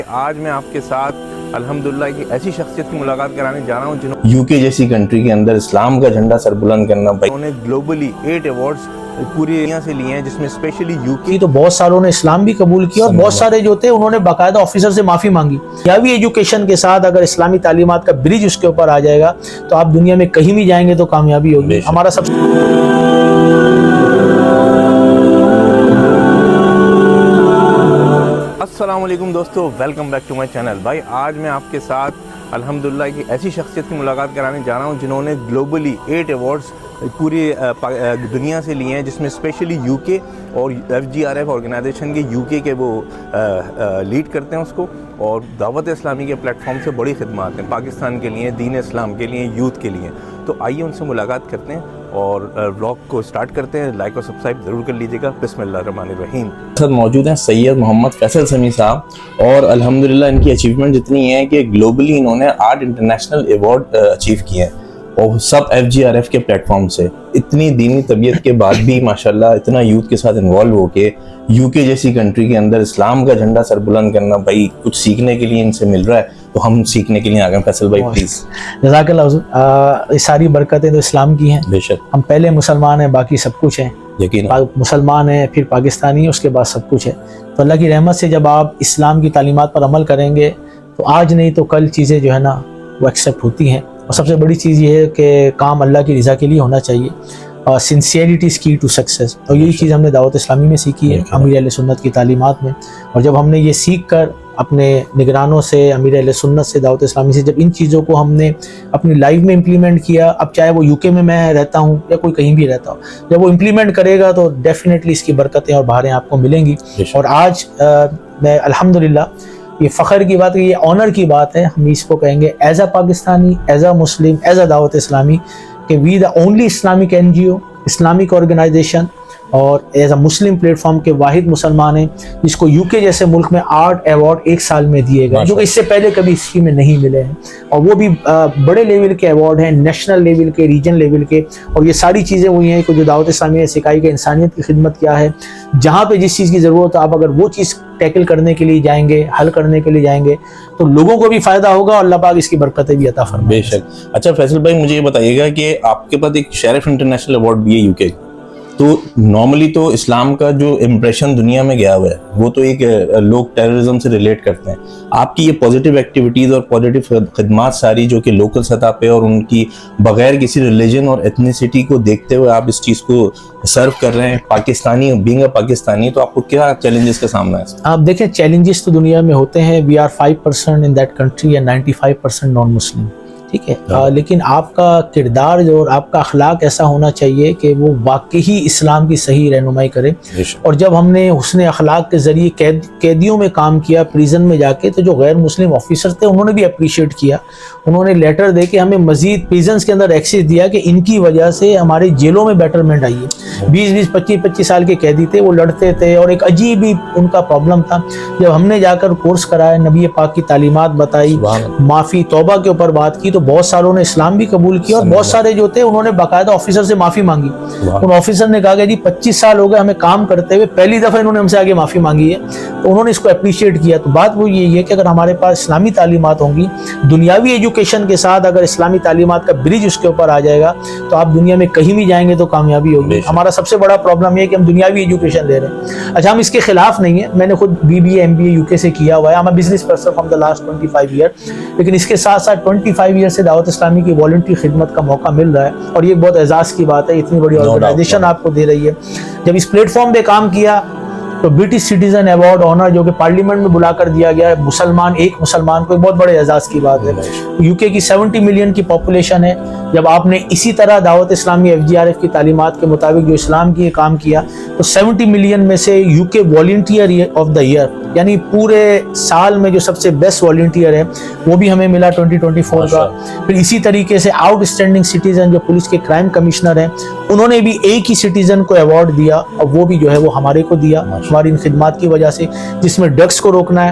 آج میں آپ کے ساتھ الحمدللہ ایک ایسی شخصیت کی ملاقات کرانے جا رہا ہوں جنہوں یو کے جیسی کنٹری کے اندر اسلام کا جھنڈا سر بلند کرنا، انہوں نے گلوبلی 8 ایوارڈز پوری دنیا سے لیے ہیں، جس میں اسپیشلی یو کے تو بہت ساروں نے اسلام بھی قبول کیا اور بہت سارے جو تھے انہوں نے باقاعدہ آفیسر سے معافی مانگی۔ دنیاوی ایجوکیشن کے ساتھ اگر اسلامی تعلیمات کا برج اس کے اوپر آ جائے گا تو آپ دنیا میں کہیں بھی جائیں گے تو کامیابی ہوگی۔ ہمارا سب السلام علیکم دوستو، welcome back to my channel. بھائی آج میں آپ کے ساتھ الحمدللہ ایک ایسی شخصیت کی ملاقات کرانے جا رہا ہوں جنہوں نے گلوبلی 8 ایوارڈز پوری دنیا سے لیے ہیں، جس میں اسپیشلی یو کے اور FGRF آرگنائزیشن کے یو کے وہ لیڈ کرتے ہیں اس کو، اور دعوت اسلامی کے پلیٹ فارم سے بڑی خدمات ہیں پاکستان کے لیے، دین اسلام کے لیے، یوتھ کے لیے۔ تو آئیے ان سے ملاقات کرتے ہیں اور ولاگ کو سٹارٹ کرتے ہیں۔ لائک اور سبسکرائب ضرور کر لیجیے گا۔ بسم اللہ الرحمن الرحیم۔ ساتھ موجود ہیں سید محمد فیصل سمیع صاحب، اور الحمدللہ ان کی اچیومنٹ اتنی ہے کہ گلوبلی انہوں نے 8 انٹرنیشنل ایوارڈ اچیو کیے ہیں، اور سب FGRF کے پلیٹ فارم سے۔ اتنی دینی طبیعت کے بعد بھی ماشاءاللہ اتنا یوتھ کے ساتھ انوالو ہو کے یو کے جیسی کنٹری کے اندر اسلام کا جھنڈا سر بلند کرنا، بھائی کچھ سیکھنے کے لیے ان سے مل رہا ہے، تو ہم سیکھنے کے لیے آ گئے۔ فیصل بھائی پلیز۔ جزاک اللہ حضور۔ یہ ساری برکتیں تو اسلام کی ہیں۔ بے شک، ہم پہلے مسلمان ہیں، باقی سب کچھ ہیں۔ یقین مسلمان ہیں، پھر پاکستانی، اس کے بعد سب کچھ ہے۔ تو اللہ کی رحمت سے جب آپ اسلام کی تعلیمات پر عمل کریں گے تو آج نہیں تو کل چیزیں جو ہے نا وہ ایکسیپٹ ہوتی ہیں۔ اور سب سے بڑی چیز یہ ہے کہ کام اللہ کی رضا کے لیے ہونا چاہیے، اور سنسیئرٹی از کی ٹو سکسیس۔ اور یہی چیز ہم نے دعوت اسلامی میں سیکھی ہے، امیر اہل سنت کی تعلیمات میں۔ اور جب ہم نے یہ سیکھ کر اپنے نگرانوں سے، امیر اہل سنت سے، دعوت اسلامی سے جب ان چیزوں کو ہم نے اپنی لائف میں امپلیمنٹ کیا، اب چاہے وہ UK میں رہتا ہوں یا کوئی کہیں بھی رہتا ہوں، جب وہ امپلیمنٹ کرے گا تو ڈیفینیٹلی اس کی برکتیں اور بہاریں آپ کو ملیں گی۔ اور آج میں الحمدللہ یہ فخر کی بات ہے، یہ آنر کی بات ہے، ہم اس کو کہیں گے as a Pakistani, as a Muslim, as a Dawat Islami, کہ we the only Islamic NGO، Islamic organisation, اور as a Muslim platform کے واحد مسلمان ہیں جس کو UK جیسے ملک میں 8 ایوارڈ ایک سال میں دیے گئے، جو کہ اس سے پہلے کبھی ہسٹری میں نہیں ملے ہیں، اور وہ بھی بڑے لیول کے ایوارڈ ہیں، نیشنل لیول کے، ریجن لیول کے۔ اور یہ ساری چیزیں وہی ہیں کہ جو دعوت اسلامی نے سکھائی کہ انسانیت کی خدمت کیا ہے، جہاں پہ جس چیز کی ضرورت ہے آپ اگر وہ چیز ٹیکل کرنے کے لیے جائیں گے، حل کرنے کے لیے جائیں گے تو لوگوں کو بھی فائدہ ہوگا، اور اللہ پاک اس کی برکتیں بھی عطا فرمائے۔ بے شک۔ اچھا فیصل بھائی، مجھے یہ بتائیے گا کہ آپ کے پاس ایک شریف انٹرنیشنل ایوارڈ بھی ہے UK، تو نارملی تو اسلام کا جو امپریشن دنیا میں گیا ہوا ہے وہ تو ایک لوگ ٹیررزم سے ریلیٹ کرتے ہیں۔ آپ کی یہ پازیٹیو ایکٹیویٹیز اور پازیٹیو خدمات ساری جو کہ لوکل سطح پہ اور ان کی بغیر کسی ریلیجن اور ایتھنیسٹی کو دیکھتے ہوئے آپ اس چیز کو سرو کر رہے ہیں، پاکستانی بینگ اے پاکستانی، تو آپ کو کیا چیلنجز کا سامنا ہے؟ آپ دیکھیں چیلنجز تو دنیا میں ہوتے ہیں، we are 5% in that country and 95% naan مسلم، ٹھیک ہے، لیکن آپ کا کردار جو اور آپ کا اخلاق ایسا ہونا چاہیے کہ وہ واقعی اسلام کی صحیح رہنمائی کرے۔ اور جب ہم نے حسن اخلاق کے ذریعے قیدیوں میں کام کیا، پریزن میں جا کے، تو جو غیر مسلم آفیسر تھے انہوں نے بھی اپریشیٹ کیا، انہوں نے لیٹر دے کے ہمیں مزید پریزنز کے اندر ایکسیس دیا کہ ان کی وجہ سے ہمارے جیلوں میں بیٹرمنٹ آئی ہے۔ 20 25 سال کے قیدی تھے، وہ لڑتے تھے اور ایک عجیب ہی ان کا پرابلم تھا۔ جب ہم نے جا کر کورس کرایا، نبی پاک کی تعلیمات بتائی، معافی توبہ کے اوپر بات کی، تو بہت ساروں نے اسلام بھی قبول کیا، اور بہت سارے جو تھے انہوں نے باقاعدہ آفیسر سے معافی مانگی۔ ان آفیسر نے کہا کہ جی 25 سال ہو گئے ہمیں کام کرتے ہوئے، پہلی دفعہ انہوں نے ہم سے آگے معافی مانگی ہے، تو انہوں نے اس کو اپریشیٹ کیا۔ تو بات وہ یہی ہے کہ اگر ہمارے پاس اسلامی تعلیمات ہوں گی، دنیاوی ایجوکیشن کے ساتھ اگر اسلامی تعلیمات کا برج اس کے اوپر آ جائے گا تو آپ دنیا میں کہیں بھی جائیں گے تو کامیابی ہوگی۔ ہمارا سب سے بڑا پرابلم یہ ہے کہ ہم دنیاوی ایجوکیشن لے رہے ہیں۔ اچھا، ہم اس کے خلاف نہیں ہیں، میں نے خود BBA MBA UK سے کیا ہوا ہے، ہم business person from the last 25 year, لیکن اس کے ساتھ ساتھ 25 ایئر سے دعوت اسلامی کی والنٹری خدمت کا موقع مل رہا ہے، اور یہ بہت اعزاز کی بات ہے، اتنی بڑی آرگنائزیشن آپ کو دے رہی ہے۔ جب اس پلیٹ فارم پہ کام کیا تو برٹش سٹیزن ایوارڈ آنر جو کہ پارلیمنٹ میں بلا کر دیا گیا ہے، مسلمان ایک مسلمان کو، ایک بہت بڑے اعزاز کی بات ہے۔ UK کی 70 ملین کی پاپولیشن ہے، جب آپ نے اسی طرح دعوت اسلامی FGRF کی تعلیمات کے مطابق جو اسلام کی کام کیا تو 70 ملین میں سے UK volunteer of the year, یعنی پورے سال میں جو سب سے بیسٹ والنٹیئر ہے وہ بھی ہمیں ملا 2024 کا۔ پھر اسی طریقے سے آؤٹ اسٹینڈنگ سٹیزن جو پولیس کے کرائم کمشنر ہیں، انہوں نے بھی ایک ہی سٹیزن کو ایوارڈ دیا، اور وہ بھی جو ہے وہ ہمارے کو دیا ہماری ان خدمات کی وجہ سے، جس میں ڈرگس کو روکنا ہے،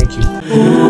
Thank you.